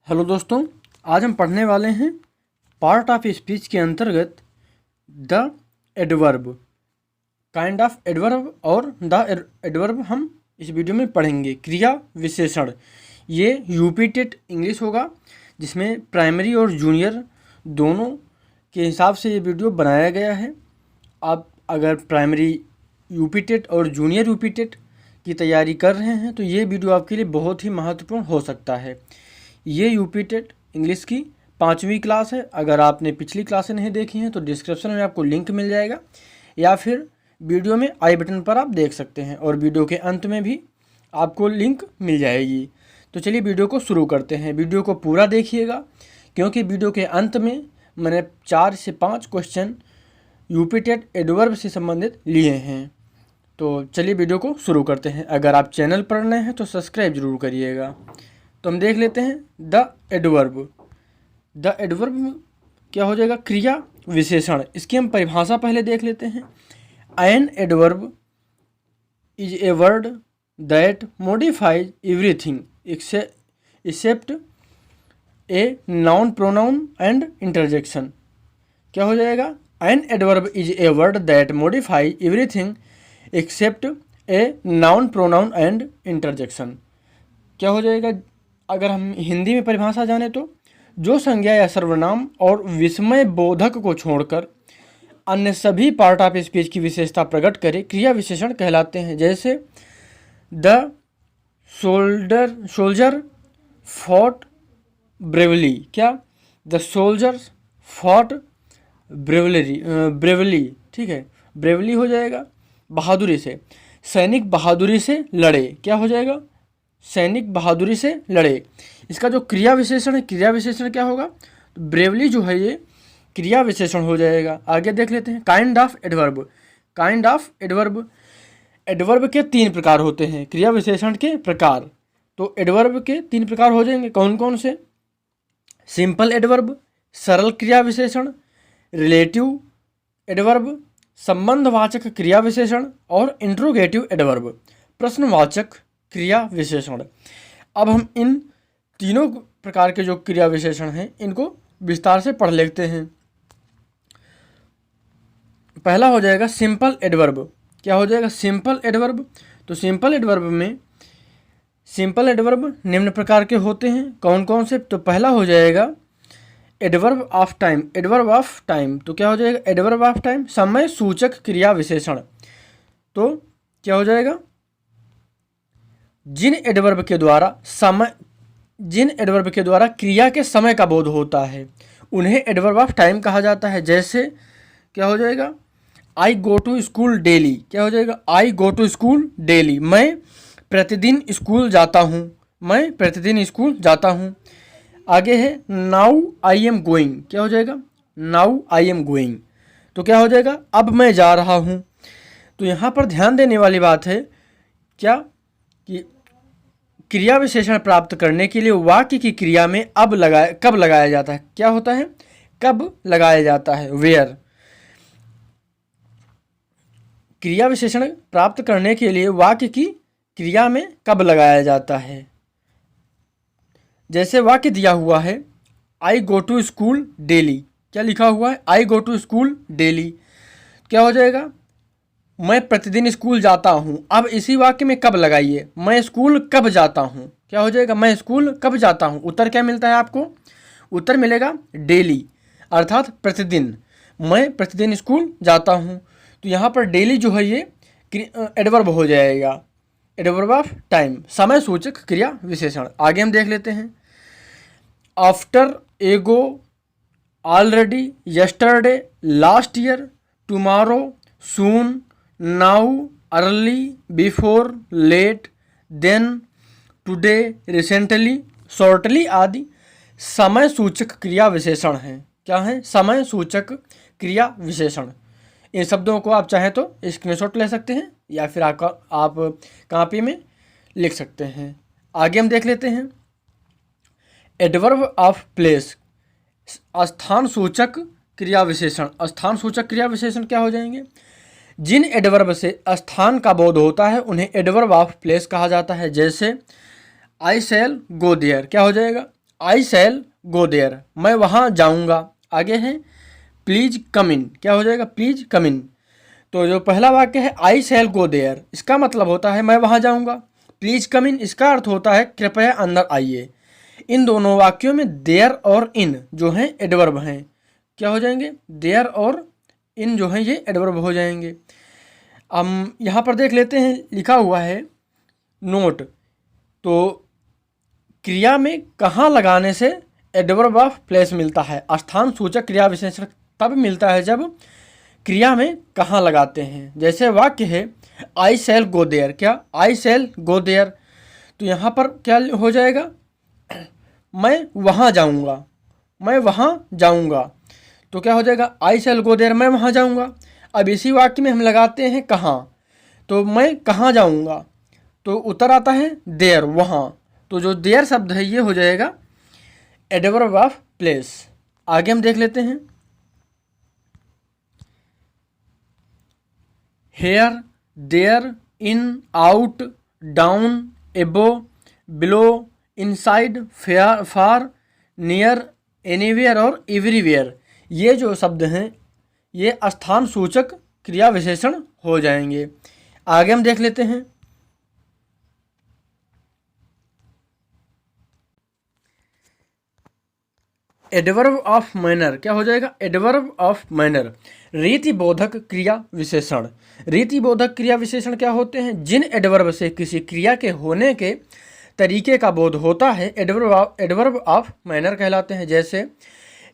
Hello दोस्तों, आज हम पढ़ने वाले हैं पार्ट ऑफ स्पीच के अंतर्गत the adverb, kind of adverb और द एडवर्ब हम इस वीडियो में पढ़ेंगे। क्रिया विशेषण, ये यूपी टेट इंग्लिश होगा जिसमें प्राइमरी और जूनियर दोनों के हिसाब से ये वीडियो बनाया गया है। आप अगर प्राइमरी यूपी टेट और जूनियर यूपी टेट की तैयारी कर रहे हैं तो ये वीडियो आपके लिए बहुत ही महत्वपूर्ण हो सकता है। ये यूपी टेट इंग्लिश की 5वीं क्लास है। अगर आपने पिछली क्लासें नहीं देखी हैं तो डिस्क्रिप्शन में आपको लिंक मिल जाएगा या फिर वीडियो में आई बटन पर आप देख सकते हैं और वीडियो के अंत में भी आपको लिंक मिल जाएगी। तो चलिए वीडियो को शुरू करते हैं। वीडियो को पूरा देखिएगा क्योंकि वीडियो के अंत में मैंने 4 से 5 क्वेश्चन यूपी टेट एडवर्ब से संबंधित लिए हैं। तो चलिए वीडियो को शुरू करते हैं। अगर आप चैनल पर नए हैं तो सब्सक्राइब जरूर करिएगा। तो हम देख लेते हैं द एडवर्ब। द एडवर्ब क्या हो जाएगा? क्रिया विशेषण। इसकी हम परिभाषा पहले देख लेते हैं। An adverb is a word that modifies everything except a noun pronoun and interjection. क्या हो जाएगा? An adverb is a word that modifies everything except a noun pronoun and interjection. क्या हो जाएगा? अगर हम हिंदी में परिभाषा जाने तो जो संज्ञा या सर्वनाम और विस्मय बोधक को छोड़कर अन्य सभी पार्ट ऑफ स्पीच की विशेषता प्रकट करे क्रिया विशेषण कहलाते हैं। जैसे द सोल्जर फॉट ब्रेवली। क्या? द सोल्जर फॉट ब्रेवली, ठीक है, ब्रेवली हो जाएगा बहादुरी से। सैनिक बहादुरी से लड़े। क्या हो जाएगा? सैनिक बहादुरी से लड़े। इसका जो क्रिया विशेषण है, क्रिया विशेषण क्या होगा? तो ब्रेवली जो है ये क्रिया विशेषण हो जाएगा। आगे देख लेते हैं kind of adverb. Kind of adverb, adverb के 3 प्रकार होते हैं, क्रिया विशेषण के प्रकार। तो एडवर्ब के 3 प्रकार हो जाएंगे, कौन कौन से? सिंपल एडवर्ब, सरल क्रिया विशेषण, रिलेटिव एडवर्ब, संबंधवाचक क्रिया विशेषण और इंट्रोगेटिव एडवर्ब, प्रश्नवाचक क्रिया विशेषण। अब हम इन तीनों प्रकार के जो क्रिया विशेषण हैं इनको विस्तार से पढ़ लेते हैं। पहला हो जाएगा सिंपल एडवर्ब। क्या हो जाएगा? Simple adverb. तो सिंपल एडवर्ब में सिंपल एडवर्ब निम्न प्रकार के होते हैं, कौन कौन से? तो पहला हो जाएगा adverb of time. Adverb of time तो क्या हो जाएगा? एडवर्ब ऑफ टाइम समय सूचक क्रिया विशेषण। तो क्या हो जाएगा? जिन एडवर्ब के द्वारा क्रिया के समय का बोध होता है उन्हें एडवर्ब ऑफ टाइम कहा जाता है। जैसे क्या हो जाएगा? आई गो टू स्कूल डेली। क्या हो जाएगा? आई गो टू स्कूल डेली, मैं प्रतिदिन स्कूल जाता हूँ। मैं प्रतिदिन स्कूल जाता हूँ। आगे है नाउ आई एम गोइंग। क्या हो जाएगा? Now I am going. तो क्या हो जाएगा? अब मैं जा रहा हूँ। तो यहाँ पर ध्यान देने वाली बात है क्या कि क्रिया विशेषण प्राप्त करने के लिए वाक्य की क्रिया में कब लगाया जाता है? क्या होता है? कब लगाया जाता है? वेयर। क्रिया विशेषण प्राप्त करने के लिए वाक्य की क्रिया में कब लगाया जाता है? जैसे वाक्य दिया हुआ है आई गो टू स्कूल डेली। क्या लिखा हुआ है? आई गो टू स्कूल डेली। क्या हो जाएगा? मैं प्रतिदिन स्कूल जाता हूँ। अब इसी वाक्य में कब लगाइए? मैं स्कूल कब जाता हूँ। क्या हो जाएगा? मैं स्कूल कब जाता हूँ। उत्तर क्या मिलता है आपको? उत्तर मिलेगा डेली, अर्थात प्रतिदिन। मैं प्रतिदिन स्कूल जाता हूँ। तो यहाँ पर डेली जो है ये एडवर्ब हो जाएगा, एडवर्ब ऑफ टाइम, समय सूचक क्रिया विशेषण। आगे हम देख लेते हैं after, ago, already, yesterday, last year, tomorrow, soon, now, early, before, late, then, today, recently, shortly आदि समय सूचक क्रिया विशेषण हैं। क्या हैं? समय सूचक क्रिया विशेषण। इन शब्दों को आप चाहें तो स्क्रीनशॉट ले सकते हैं या फिर आप कॉपी में लिख सकते हैं। आगे हम देख लेते हैं एडवर्ब ऑफ प्लेस, स्थान सूचक क्रिया विशेषण। स्थान सूचक क्रिया विशेषण क्या हो जाएंगे? जिन एडवर्ब से स्थान का बोध होता है उन्हें एडवर्ब ऑफ प्लेस कहा जाता है। जैसे आई शैल गो देयर। क्या हो जाएगा? आई शैल गो देयर, मैं वहाँ जाऊँगा। आगे है प्लीज कम इन, क्या हो जाएगा प्लीज कम इन। तो जो पहला वाक्य है आई शैल गो देयर, इसका मतलब होता है मैं वहाँ जाऊँगा। प्लीज कम इन इसका अर्थ होता है कृपया अंदर आइए। इन दोनों वाक्यों में देयर और इन जो हैं एडवर्ब हैं, क्या हो जाएंगे देयर और इन जो हैं ये एडवर्ब हो जाएंगे। हम यहाँ पर देख लेते हैं लिखा हुआ है नोट, तो क्रिया में कहाँ लगाने से एडवर्ब ऑफ प्लेस मिलता है। स्थान सूचक क्रिया विशेषण तब मिलता है जब क्रिया में कहाँ लगाते हैं। जैसे वाक्य है आई शैल गो देयर, क्या आई शैल गो देयर, तो यहाँ पर क्या हो जाएगा मैं वहाँ जाऊँगा, मैं वहाँ जाऊँगा, तो क्या हो जाएगा आई शैल गो देयर, मैं वहाँ जाऊँगा। अब इसी वाक्य में हम लगाते हैं कहाँ, तो मैं कहाँ जाऊँगा, तो उत्तर आता है देयर, वहाँ। तो जो देयर शब्द है ये हो जाएगा एडवर्ब ऑफ प्लेस। आगे हम देख लेते हैं here, there, in, out, down, above, below, inside, far, near, anywhere और एवरीवेयर, ये जो शब्द हैं ये स्थान सूचक क्रिया विशेषण हो जाएंगे। आगे हम देख लेते हैं एडवर्ब ऑफ मैनर, क्या हो जाएगा एडवर्ब ऑफ मैनर, रीति बोधक क्रिया विशेषण। रीति बोधक क्रिया विशेषण क्या होते हैं, जिन एडवर्ब से किसी क्रिया के होने के तरीके का बोध होता है एडवर्ब ऑफ मैनर कहलाते हैं। जैसे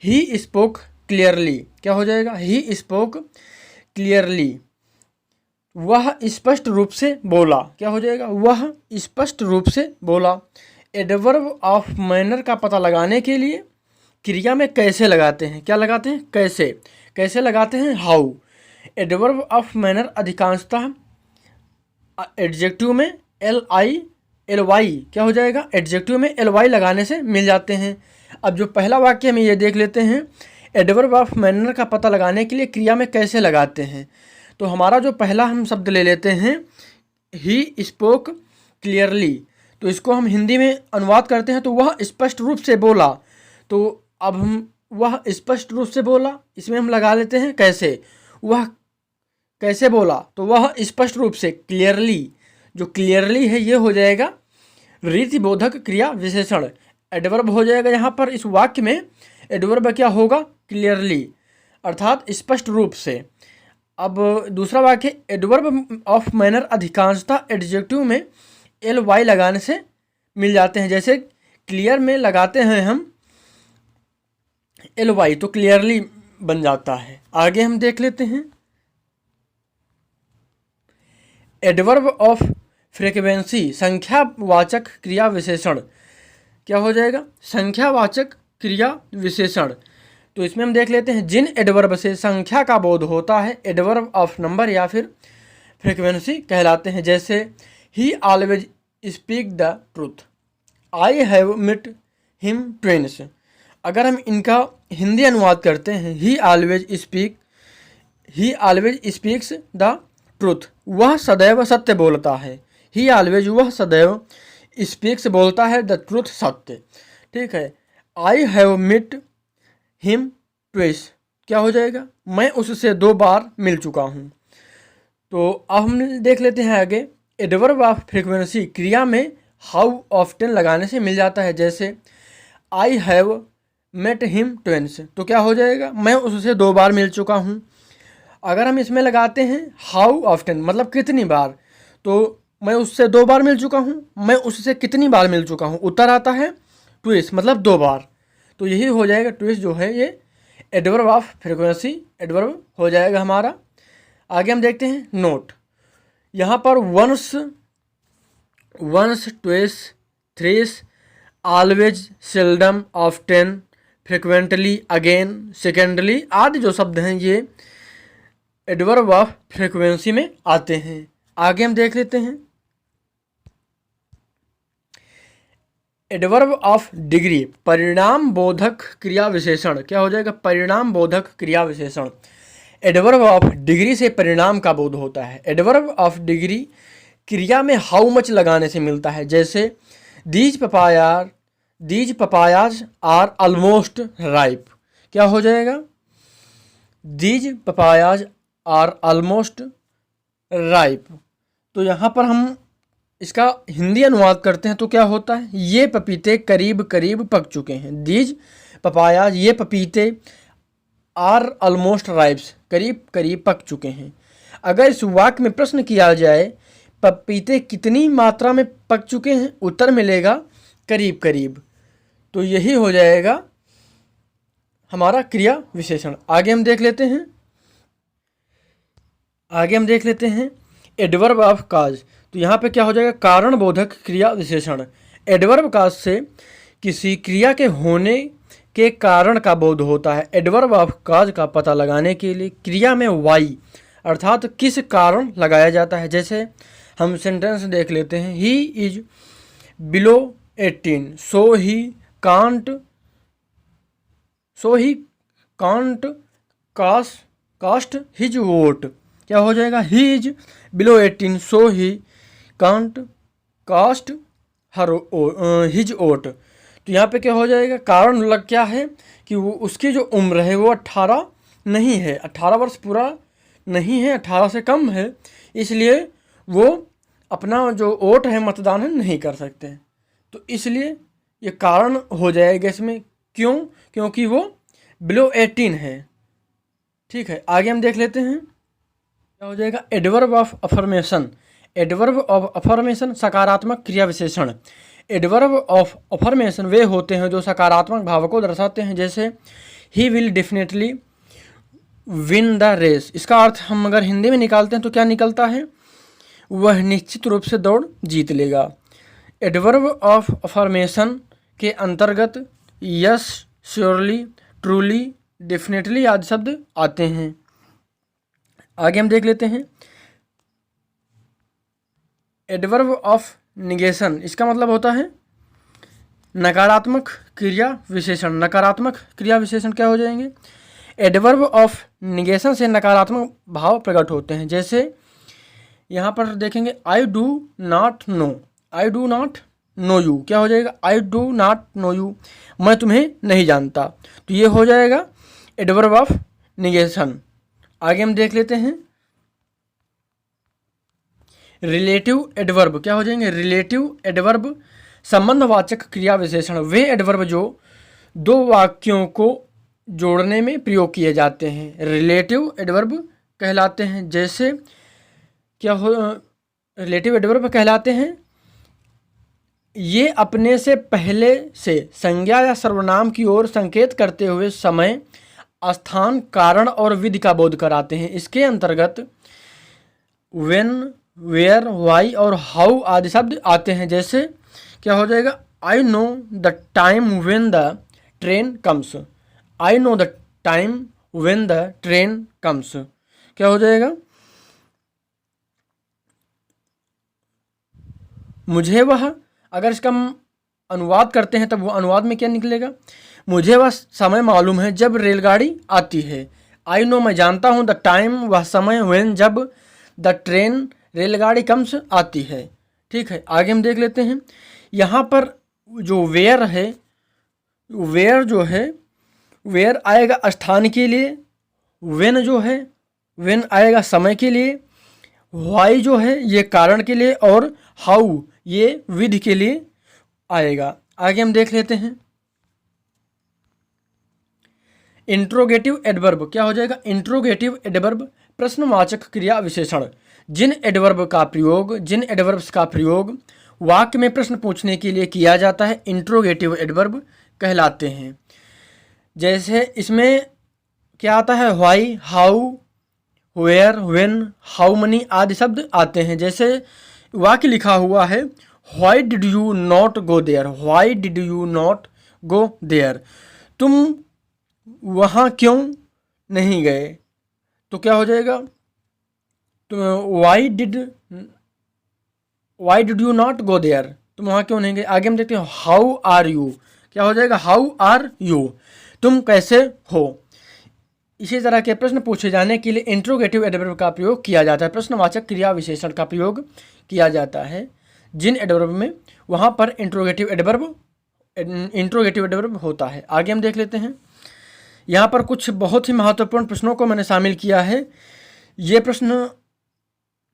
ही स्पोक क्लियरली, क्या हो जाएगा ही स्पोक क्लियरली, वह स्पष्ट रूप से बोला, क्या हो जाएगा वह स्पष्ट रूप से बोला। एडवर्ब ऑफ मैनर का पता लगाने के लिए क्रिया में कैसे लगाते हैं, क्या लगाते हैं कैसे, कैसे लगाते हैं हाउ। एडवर्ब ऑफ मैनर अधिकांशतः एडजेक्टिव में LI क्या हो जाएगा एडजेक्टिव में LY लगाने से मिल जाते हैं। अब जो पहला वाक्य हम ये देख लेते हैं एडवर्ब ऑफ मैनर का पता लगाने के लिए क्रिया में कैसे लगाते हैं। तो हमारा जो पहला हम शब्द ले लेते हैं ही स्पोक क्लियरली, तो इसको हम हिंदी में अनुवाद करते हैं तो वह स्पष्ट रूप से बोला। तो अब हम वह स्पष्ट रूप से बोला इसमें हम लगा लेते हैं कैसे, वह कैसे बोला, तो वह स्पष्ट रूप से क्लियरली, जो क्लियरली है ये हो जाएगा रीतिबोधक क्रिया विशेषण, एडवर्ब हो जाएगा। यहाँ पर इस वाक्य में एडवर्ब क्या होगा क्लियरली अर्थात स्पष्ट रूप से। अब दूसरा वाक्य एडवर्ब ऑफ मैनर अधिकांशतः एडजेक्टिव में LY लगाने से मिल जाते हैं। जैसे क्लियर में लगाते हैं हम LY तो क्लियरली बन जाता है। आगे हम देख लेते हैं एडवर्ब ऑफ फ्रीक्वेंसी संख्यावाचक क्रिया विशेषण, क्या हो जाएगा संख्यावाचक क्रिया विशेषण। तो इसमें हम देख लेते हैं जिन एडवर्ब से संख्या का बोध होता है एडवर्ब ऑफ नंबर या फिर फ्रीक्वेंसी कहलाते हैं। जैसे ही always speak the truth, I have मिट हिम ट्विंस। अगर हम इनका हिंदी अनुवाद करते हैं ही ऑलवेज स्पीक्स द ट्रूथ, वह सदैव सत्य बोलता है। ही ऑलवेज वह सदैव स्पीक्स बोलता है द ट्रूथ सत्य, ठीक है। आई हैव मिट हिम ट्विस, क्या हो जाएगा मैं उससे 2 बार मिल चुका हूँ। तो अब हम देख लेते हैं आगे एडवर्ब ऑफ फ्रीक्वेंसी क्रिया में हाउ ऑफ्टन लगाने से मिल जाता है। जैसे आई हैव मेट हिम ट्वेंस, तो क्या हो जाएगा मैं उससे 2 बार मिल चुका हूँ। अगर हम इसमें लगाते हैं हाउ ऑफ्टन मतलब कितनी बार, तो मैं उससे 2 बार मिल चुका हूँ, मैं उससे कितनी बार मिल चुका हूँ, उत्तर आता है ट्विस मतलब 2 बार। तो यही हो जाएगा ट्विस जो है ये एडवर्ब ऑफ फ्रीक्वेंसी एडवर्ब हो जाएगा हमारा। आगे हम देखते हैं नोट, यहाँ पर वंस ट्विस थ्रिस always seldom often frequently again secondly आदि जो शब्द हैं ये एडवर्ब ऑफ फ्रीक्वेंसी में आते हैं। आगे हम देख लेते हैं एडवर्ब ऑफ डिग्री परिणाम बोधक क्रिया विशेषण, क्या हो जाएगा परिणाम बोधक क्रिया विशेषण। एडवर्ब ऑफ डिग्री से परिणाम का बोध होता है। एडवर्ब ऑफ डिग्री क्रिया में हाउ मच लगाने से मिलता है। जैसे these papaya these papayas are almost ripe. क्या हो जाएगा? These papayas are almost ripe. तो यहाँ पर हम इसका हिंदी अनुवाद करते हैं तो क्या होता है? ये पपीते करीब करीब पक चुके हैं। दीज पपायाज, ये पपीते, आर ऑलमोस्ट राइप्स, करीब करीब पक चुके हैं। अगर इस वाक्य में प्रश्न किया जाए पपीते कितनी मात्रा में पक चुके हैं, उत्तर मिलेगा करीब करीब। तो यही हो जाएगा हमारा क्रिया विशेषण। आगे हम देख लेते हैं एडवर्ब ऑफ काज। तो यहाँ पे क्या हो जाएगा? कारण बोधक क्रिया विशेषण। एडवर्ब काज से किसी क्रिया के होने के कारण का बोध होता है। एडवर्ब ऑफ काज का पता लगाने के लिए क्रिया में वाई अर्थात किस कारण लगाया जाता है। जैसे हम सेंटेंस देख लेते हैं, he is below 18 so he can't cast his vote. क्या हो जाएगा? He is below 18 so he can't cast his vote. तो यहाँ पे क्या हो जाएगा? कारण लग क्या है कि वो उसकी जो उम्र है वो 18 नहीं है, 18 वर्ष पूरा नहीं है, 18 से कम है, इसलिए वो अपना जो वोट है, मतदान है, नहीं कर सकते। तो इसलिए ये कारण हो जाएगा इसमें। क्यों? क्योंकि वो बिलो 18 है। ठीक है, आगे हम देख लेते हैं क्या हो जाएगा? Adverb of affirmation. Adverb of affirmation सकारात्मक क्रिया विशेषण। एडवर्ब ऑफ अफर्मेशन वे होते हैं जो सकारात्मक भाव को दर्शाते हैं। जैसे he will definitely win the race. इसका अर्थ हम अगर हिंदी में निकालते हैं तो क्या निकलता है? वह निश्चित रूप से दौड़ जीत लेगा। एडवर्ब ऑफ अफर्मेशन के अंतर्गत यस, श्योरली, ट्रूली, डेफिनेटली आदि शब्द आते हैं। आगे हम देख लेते हैं एडवर्ब ऑफ निगेशन। इसका मतलब होता है नकारात्मक क्रिया विशेषण। नकारात्मक क्रिया विशेषण क्या हो जाएंगे? एडवर्ब ऑफ निगेशन से नकारात्मक भाव प्रकट होते हैं। जैसे यहाँ पर देखेंगे, I do not know, I do not know you. क्या हो जाएगा? I do not know you, मैं तुम्हें नहीं जानता। तो ये हो जाएगा एडवर्ब ऑफ निगेशन। आगे हम देख लेते हैं रिलेटिव एडवर्ब। क्या हो जाएंगे? रिलेटिव एडवर्ब संबंधवाचक क्रिया विशेषण। वे एडवर्ब जो दो वाक्यों को जोड़ने में प्रयोग किए जाते हैं रिलेटिव एडवर्ब कहलाते हैं। जैसे क्या हो? रिलेटिव एडवर्ब कहलाते हैं ये अपने से पहले से संज्ञा या सर्वनाम की ओर संकेत करते हुए समय, स्थान, कारण और विधि का बोध कराते हैं। इसके अंतर्गत व्हेन, वेयर, वाई और हाउ आदि शब्द आते हैं। जैसे क्या हो जाएगा? I know the time when the train comes. I know the time when the train comes. क्या हो जाएगा? मुझे वह, अगर इसका हम अनुवाद करते हैं तब वो अनुवाद में क्या निकलेगा? मुझे वह समय मालूम है जब रेलगाड़ी आती है। आई नो, मैं जानता हूँ, द टाइम, वह समय, व्हेन, जब, द ट्रेन, रेलगाड़ी कम्स आती है। ठीक है, आगे हम देख लेते हैं। यहाँ पर जो वेयर है, वेयर जो है, वेयर आएगा स्थान के लिए, व्हेन जो है, व्हेन आएगा समय के लिए, वाई जो है ये कारण के लिए, और हाउ ये विधि के लिए आएगा। आगे हम देख लेते हैं इंट्रोगेटिव एडवर्ब। क्या हो जाएगा? इंट्रोगेटिव एडवर्ब प्रश्नवाचक क्रिया विशेषण। जिन एडवर्ब्स का प्रयोग वाक्य में प्रश्न पूछने के लिए किया जाता है इंट्रोगेटिव एडवर्ब कहलाते हैं। जैसे इसमें क्या आता है? Why, how, where, when, how many आदि शब्द आते हैं। जैसे वाक्य लिखा हुआ है, why did you not go there, why did you not go there, तुम वहाँ क्यों नहीं गए। तो क्या हो जाएगा? तो why did you not go there, तुम वहाँ क्यों नहीं गए। आगे हम देखते हैं हाउ आर यू। क्या हो जाएगा? हाउ आर यू, तुम कैसे हो। इसी तरह के प्रश्न पूछे जाने के लिए इंट्रोगेटिव एडवर्ब का प्रयोग किया जाता है। प्रश्नवाचक क्रिया विशेषण का प्रयोग किया जाता है जिन एडवर्ब में, वहाँ पर इंट्रोगेटिव एडवर्ब इंट्रोगेटिव एडवर्ब होता है। आगे हम देख लेते हैं। यहाँ पर कुछ बहुत ही महत्वपूर्ण प्रश्नों को मैंने शामिल किया है। ये प्रश्न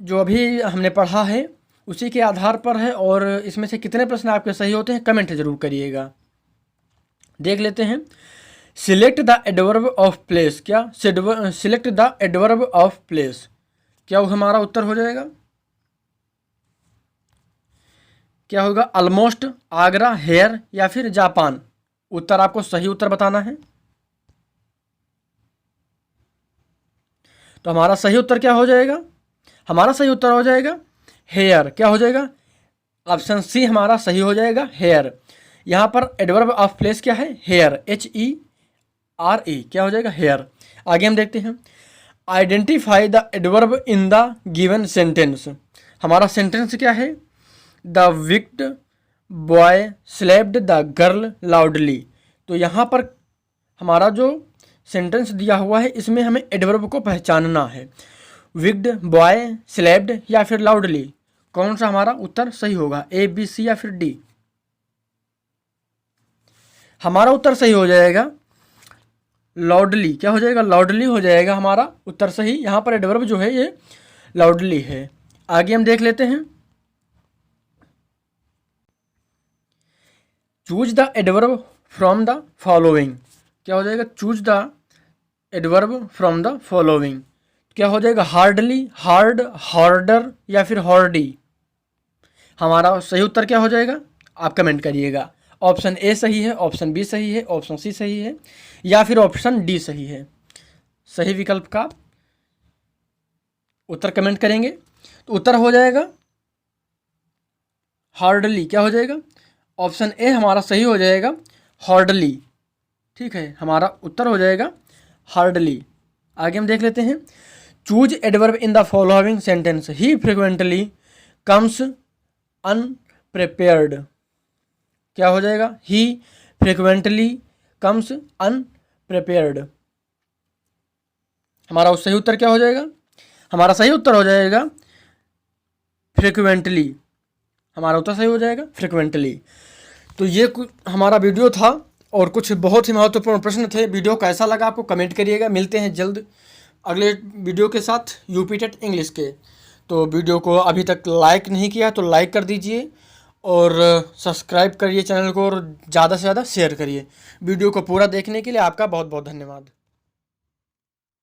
जो अभी हमने पढ़ा है उसी के आधार पर है, और इसमें से कितने प्रश्न आपके सही होते हैं कमेंट जरूर करिएगा। देख लेते हैं। Select the adverb of place. क्या select the adverb of place, क्या वो हमारा उत्तर हो जाएगा? क्या होगा? ऑलमोस्ट, आगरा, हेयर या फिर जापान? उत्तर आपको सही उत्तर बताना है। तो हमारा सही उत्तर क्या हो जाएगा? हमारा सही उत्तर हो जाएगा हेयर। क्या हो जाएगा? ऑप्शन सी हमारा सही हो जाएगा, हेयर। यहाँ पर एडवर्ब ऑफ प्लेस क्या है? Here, HERE। क्या हो जाएगा? हेयर। आगे हम देखते हैं। Identify the adverb in the given sentence. हमारा सेंटेंस क्या है? The wicked boy slapped the girl loudly. तो यहाँ पर हमारा जो सेंटेंस दिया हुआ है इसमें हमें एडवर्ब को पहचानना है। विक्ड बॉय स्लैप्ड या फिर लाउडली, कौन सा हमारा उत्तर सही होगा? A, B, C या फिर D? हमारा उत्तर सही हो जाएगा लाउडली। क्या हो जाएगा? लाउडली हो जाएगा हमारा उत्तर सही। यहाँ पर एडवर्ब जो है ये लाउडली है। आगे हम देख लेते हैं। Choose the adverb from the following. क्या हो जाएगा? Choose the adverb from the following. क्या हो जाएगा? हार्डली, हार्ड, हार्डर या फिर हॉर्डी? हमारा सही उत्तर क्या हो जाएगा? आप कमेंट करिएगा। ऑप्शन ए सही है, ऑप्शन बी सही है, ऑप्शन सी सही है या फिर ऑप्शन डी सही है? सही विकल्प का उत्तर कमेंट करेंगे। तो उत्तर हो जाएगा हार्डली। क्या हो जाएगा? ऑप्शन ए हमारा सही हो जाएगा, हार्डली। ठीक है, हमारा उत्तर हो जाएगा हार्डली। आगे हम देख लेते हैं। Choose adverb in the following sentence. He frequently comes अनप्रिपेयर्ड। क्या हो जाएगा? ही फ्रिक्वेंटली कम्स अनप्रिपेयर्ड। हमारा सही उत्तर क्या हो जाएगा? हमारा सही उत्तर हो जाएगा फ्रिक्वेंटली। हमारा उत्तर सही हो जाएगा फ्रिक्वेंटली। तो ये हमारा वीडियो था और कुछ बहुत ही महत्वपूर्ण प्रश्न थे। वीडियो कैसा लगा आपको कमेंट करिएगा। मिलते हैं जल्द अगले वीडियो के साथ यूपी टेट इंग्लिश के। तो वीडियो को अभी तक लाइक नहीं किया तो लाइक कर दीजिए और सब्सक्राइब करिए चैनल को और ज़्यादा से ज़्यादा शेयर करिए। वीडियो को पूरा देखने के लिए आपका बहुत बहुत धन्यवाद।